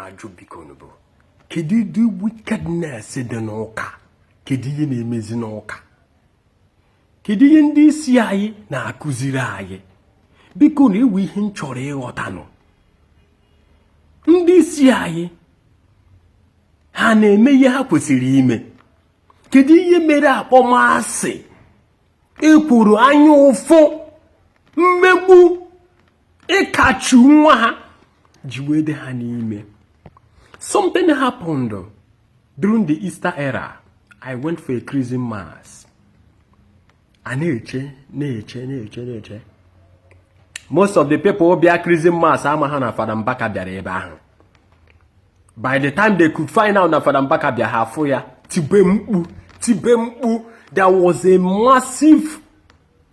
na-ajụ biko n'ubo kedu the wickedness dị n'ụka kedu ihe na-emezi n'ụka kedu ihe ndị isi anyị na-akụziri anyị biko na ewu ihe nchọrọ ịghọtanụ ndị isi anyị ha na-eme ihe ha kwesịrị ime kedu ihe mere akpọmasị ekwuru anya ụfụ mmegbu ịkachu nwa ha ji wee dị ha n'ime. Something happened during the Easter era. I went for a chrism mass. A na-eche. Most of the people bịa chrism mass ama ha na Fada Mbaka bịara ebe ahụ. By the time they could find out na Fada Mbaka bịa ha afụ ya tibe mkpu. There was a massive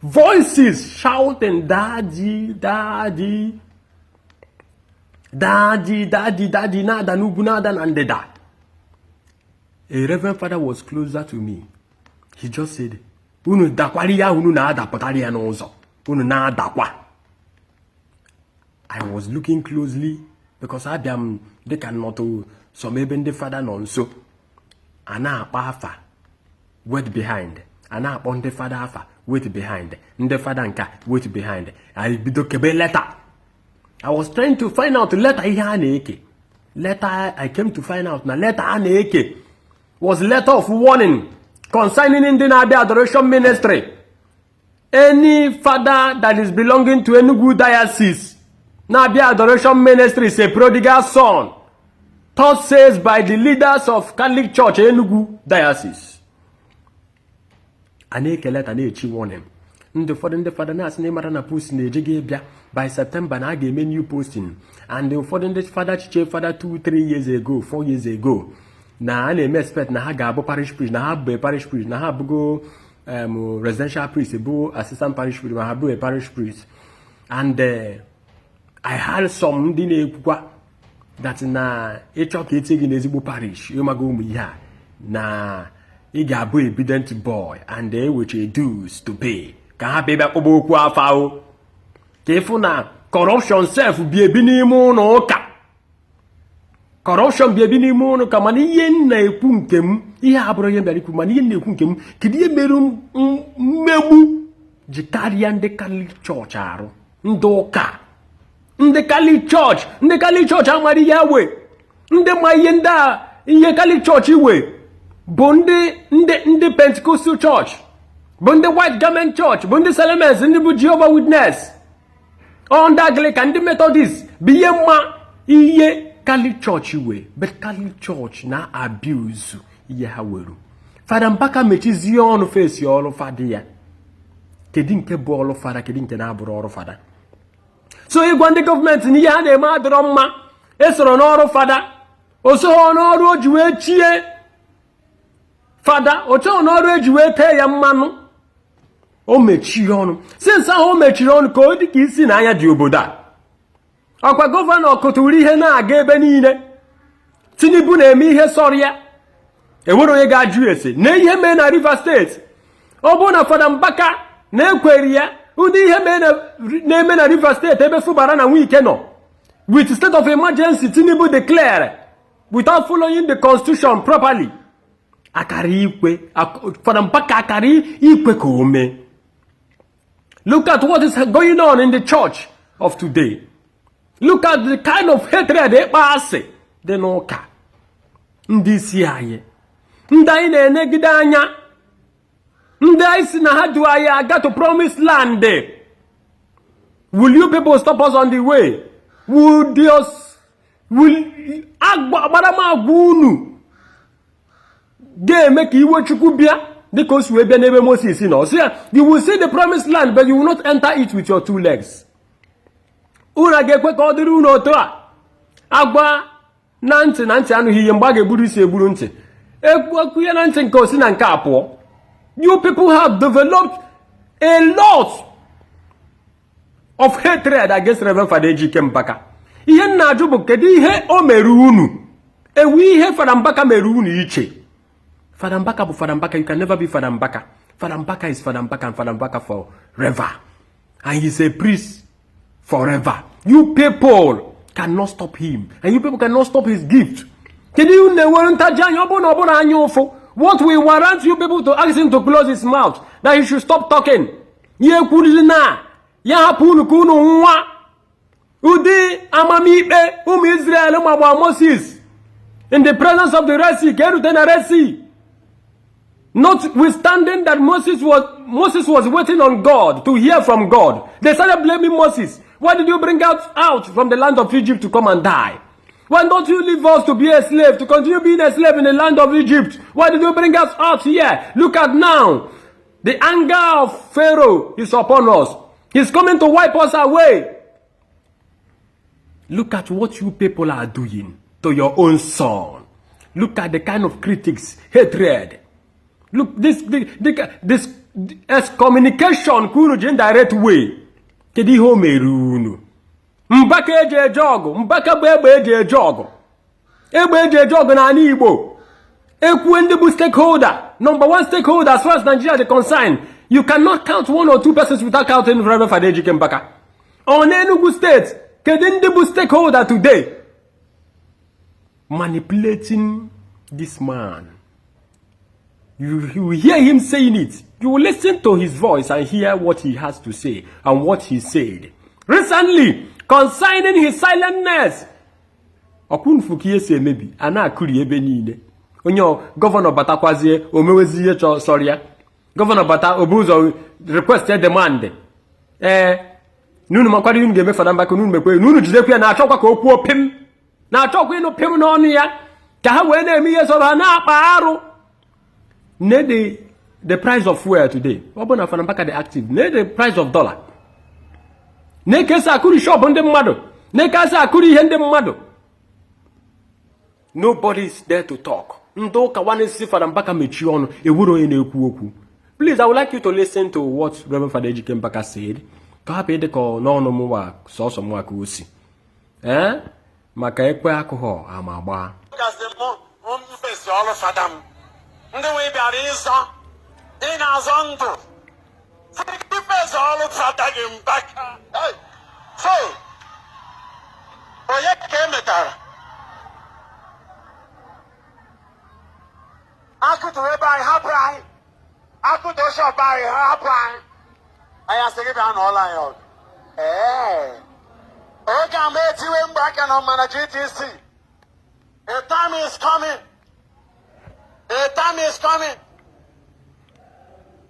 voices shouting, "Daddy, daddy, daddy, daddy, daddy, nada nugu nada nandeda." A reverend father was closer to me. He just said, "Unu dakwari ya unu na adapụtara ya n'ụzọ. Unu na adakwa." I was looking closely because I am they cannot some ebe ndị father nọ nso. A na-akpa afa wait behind. A na-akpọ ndị father afa wait behind. Ndị father nka wait behind. I bido kebe letter. I was trying to find out letter ihe a na-eke. Letter I came to find out na letter a na-eke was letter of warning concerning ndị na-abịa adoration ministry. Any father that is belonging to Enugu diocese na-abịa adoration ministry is a prodigal son. Thus says by the leaders of Catholic Church Enugu diocese. A na-eke letter na-echi warning. Ndị fada na-asị na ịmara na post na-eje bịa by September na a ga-eme new posting, and ụfọdụ ndị fada chiche fada 2-3 years ago 4 years ago na a na-eme expect na ha ga-abụ parish priest, na ha bụ parish priest, na ha abụgo residential priest, bụ assistant parish priest, ma ha bụ parish priest. And I had some ndị na-ekwukwa that na ịchọ ka etinye gị n'ezigbo parish ịmago ụmụ ihe a na ị ga-abụ obedient boy and which a dues to pay ka ha bịa kpọba okwu afa o ka ịfụ na corruption self bi ebi n'ime ụlọ ụka. Corruption bi ebi n'ime ụlọ ụka, mana ihe na-ekwu nke m ihe abụrụ ihe bịara ikwu, mana ihe na-ekwu nke m kedu ihe mere mmegbu ji karịa ndị Catholic Church arụ. Ndị ụka ndị Catholic Church amara ihe we ndị ma ihe ndị a ihe Catholic Church iwe bụ ndị Pentecostal Church, bụ ndị White Garment Church, bụ ndị Selemens, ndị bụ Jehovah Witness, ndị Anglican, ndị Methodist bụ ihe mma ihe Catholic Church iwe. But Catholic Church na abuse ihe ha weru. Fada Mbaka mechizie ọnụ fesi ọrụ fada ya. Kedu nke bụ ọrụ fada, kedu nke na-abụrụ ọrụ fada? So ịgwa ndị gọọmenti na ihe ha na-eme adịrọ mma, esoro n'ọrụ fada, osoghọ n'ọrụ o ji wee chie fada, ocheghọ n'ọrụ eji wee tee ya mmanụ. O mechiri ọnụ. Since ahụ o mechiri ọnụ ka ọ dị ka isi na anya dị obodo a. Ọkwa gọvanọ kụtụrụ ihe na-aga ebe niile. Tinubu na-eme ihe sọrọ ya. Enwere onye ga-ajụ ese na ihe mee na Rivers State. Ọ bụ na Fada Mbaka na-ekweri ya ụdị ihe na-eme na Rivers State ebe Fubara na Wike nọ. With state of emergency, Tinubu declare without following the constitution properly. Akari ikwe. Fada Mbaka akari ikwe ka o mee. Look at what is going on in the church of today. Look at the kind of hatred they pass. They know ka. Ndị isi anyị. Ndị anyị na-enegide anya. Ndị anyị si na ha du anyị aga to promised land. Will you people stop us on the way? Will agbaramagwa unu ga-eme ka iwe Chukwu bịa dịka o si wee bịa n'ebe Moses nọ? So you will see the promised land, but you will not enter it with your 2 legs. Unu ga-ekwe ka ọ dịrị unu otu a. Agwa na ntị anụghị ihe mgbe a ga-egburu isi egburu ntị. Ekwu ya na ntị nke osi na nke apụọ. You people have developed a lot of hatred against Reverend Fada Ejike Mbaka. Ihe nna ajụ bụ kedu ihe o mere unu? Ewu ihe Fada Mbaka mere unu iche. Fada Mbaka bụ Fada Mbaka. You can never be Fada Mbaka. Fada Mbaka is Fada Mbaka and Fada Mbaka forever. And he's a priest forever. You people cannot stop him. And you people cannot stop his gift. What will warrant you people to ask him to close his mouth? That he should stop talking. Udi amamipe Israel Moses in the presence of the Red Sea. Notwithstanding that Moses was waiting on God to hear from God, they started blaming Moses. Why did you bring us out from the land of Egypt to come and die? Why don't you leave us to be a slave, to continue being a slave in the land of Egypt? Why did you bring us out here? Look at now. The anger of Pharaoh is upon us. He's coming to wipe us away. Look at what you people are doing to your own son. Look at the kind of critics, hatred. Look, this excommunication kunu in direct way. Kedi ho merunu. Mbaka eje jogo, mbaka bebe eje jogo. Ebe eje jogo na ani Igbo. Ekwu ndị bụ stakeholder, number one stakeholder as far as Nigeria is concerned. You cannot count 1 or 2 persons without counting Reverend Father Ejike Mbaka. On Enugu State, kedi ndị bụ stakeholder today manipulating this man. You hear him saying it. You will listen to his voice and hear what he has to say and what he said. Recently, concerning his silentness. Okunfukiye se maybe. Ana akuri ebe niile. Onyo Governor Bata kwazie omeweziye cho sorry ya. Governor Bata obuzo request a demand. Nunu makwari nunu geme Fada Mbaka nunu mekwe. Nunu jidekwe na achokwa ka okwu opim. Na achokwa ino pim n'onu ya. Ka ha wee na-eme ihe so ha na-akpa arụ. The price of fuel today. Obona Fada Mbaka the active. The price of dollar. Kesa akuri shop ndị mmadụ. Kesa akuri ihe ndị mmadụ. Nobody is there to talk. Ndo ka wane si Fada Mbaka mechi ọnụ ewuro onye na-ekwu okwu. Please, I would like you to listen to what Reverend Father Ejike Mbaka said. Ka hapụ ede ka n'ọnụ mụwa sọsọ mụwa ka o si. Maka ekwe akụghọ ama agba. Ndị wee bịara ịzọ ị na-azọ ndụ ifezo ọrụ Fada gị Mbaka. So onye ka emetara akụtụ ebe anyị hapụ anyị akụtụ shọp anyị hapụ anyị anyị asị gị bịa n'ụlọ anyị ọgụ oge ama etiwe Mbaka na ọmana GTC. A time is coming. A time is coming.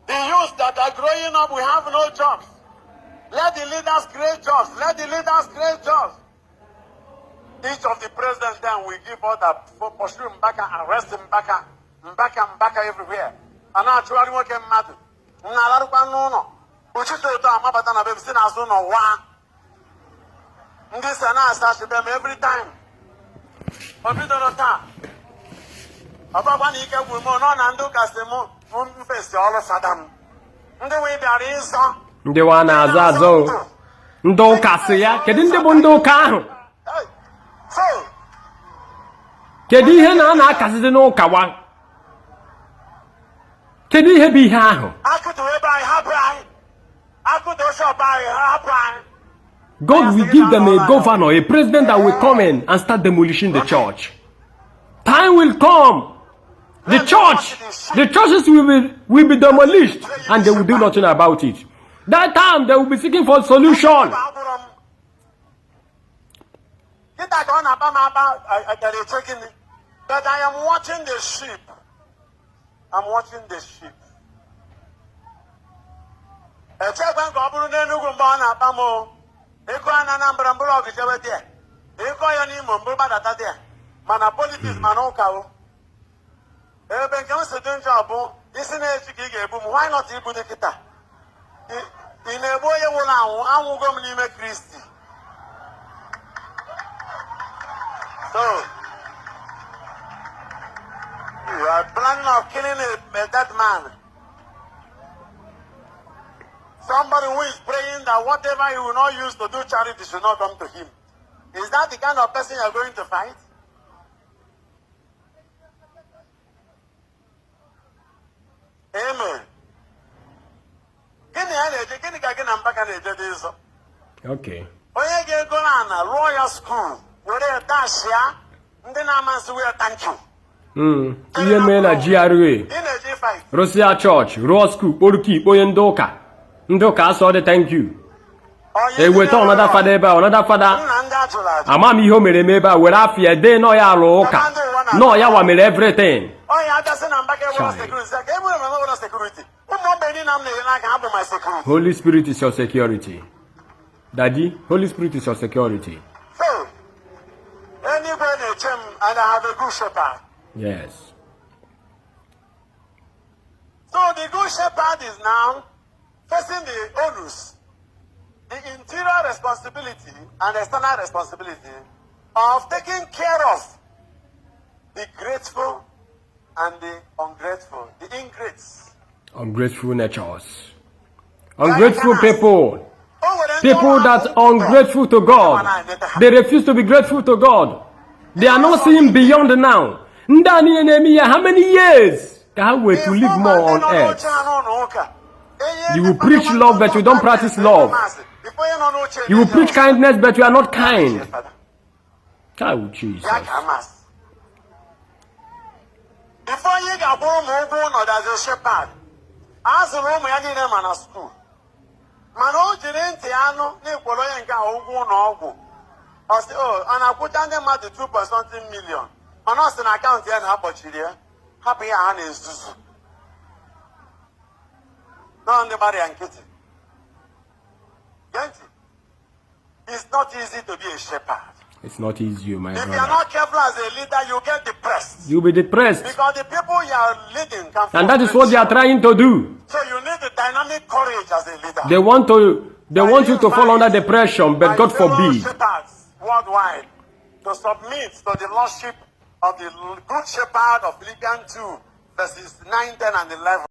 The youth that are growing up, we have no jobs. Let the leaders create jobs. Let the leaders create jobs. Each of the presidents then will give order for pursue Mbaka, arrest Mbaka, Mbaka everywhere. And actually working matter. Nalaruka no. Uchito to amabata na bebisi na azu no wa. Ndi sana asashi them every time. Obido no ta. Ababa ni ike gwu mo no na ndu kasemo mfesi all Fada m. Ndị we bịara ịzọ. Ndị wa na-azọ azọ. Ndị ụka si ya. Kedu ndị bụ ndị ụka ahụ? Kedu ihe na-akasịzi n'ụka wa? Kedu ihe bụ ihe ahụ? Akụtụ ebe anyị hapụ anyị. Akụtụ shọp anyị hapụ anyị. God will give them a governor, a president that will come in and start demolishing the church. Time will come. The churches will be demolished and they will do nothing about it. That time they will be seeking for a solution. But I am watching the sheep. I'm watching the sheep. Why not Igbo Nikita? In a boy, I'm going to Christy. So, you are planning of killing that man. Somebody who is praying that whatever he will not use to do charity should not come to him. Is that the kind of person you are going to fight? Amen. Okay. Onye ga-ego na royal school were dashia ndị na-amasị were thank you. Ihe mee na GRA. Russia Church, Raw School, Oruki, onye ndị ụka. Ndị ụka asọ dị thank you. Eweta another father ebe a, another father. Ama m ihe o mere eme ebe a, were afịa dee nọ ya alụ ụka. Nọ ya wa mere everything. Holy Spirit is your security. Daddy, Holy Spirit is your security. So, anywhere they came and I have a good shepherd. Yes. So the good shepherd is now facing the onus, the interior responsibility and external responsibility of taking care of the grateful and the ungrateful, the ingrates. Ungrateful natures. Ungrateful people. People that are ungrateful to God. They refuse to be grateful to God. They are not seeing beyond the now. How many years can we to live more on earth? You will preach love, but you don't practice love. You will preach kindness, but you are not kind. Oh, Jesus. Before you get home, there's a shepherd. As a Roman, I didn't man at school. Mano Jirentiano, Nicolo and Gaogo. I say, oh, and I put down them at the 2.something million. And us an account here in Hapochilia. Happy hand is Zuzu. No, anybody and Kitty. It's not easy to be a shepherd. It's not easy, my brother. If you are not careful as a leader, you get depressed. You'll be depressed. Because the people you are leading can. And that is what they are trying to do. So you need the dynamic courage as a leader. They want you to fall under depression, but God forbid. Shepherds worldwide to submit to the lordship of the good shepherd of Philippians 2, verses 9, 10, and 11.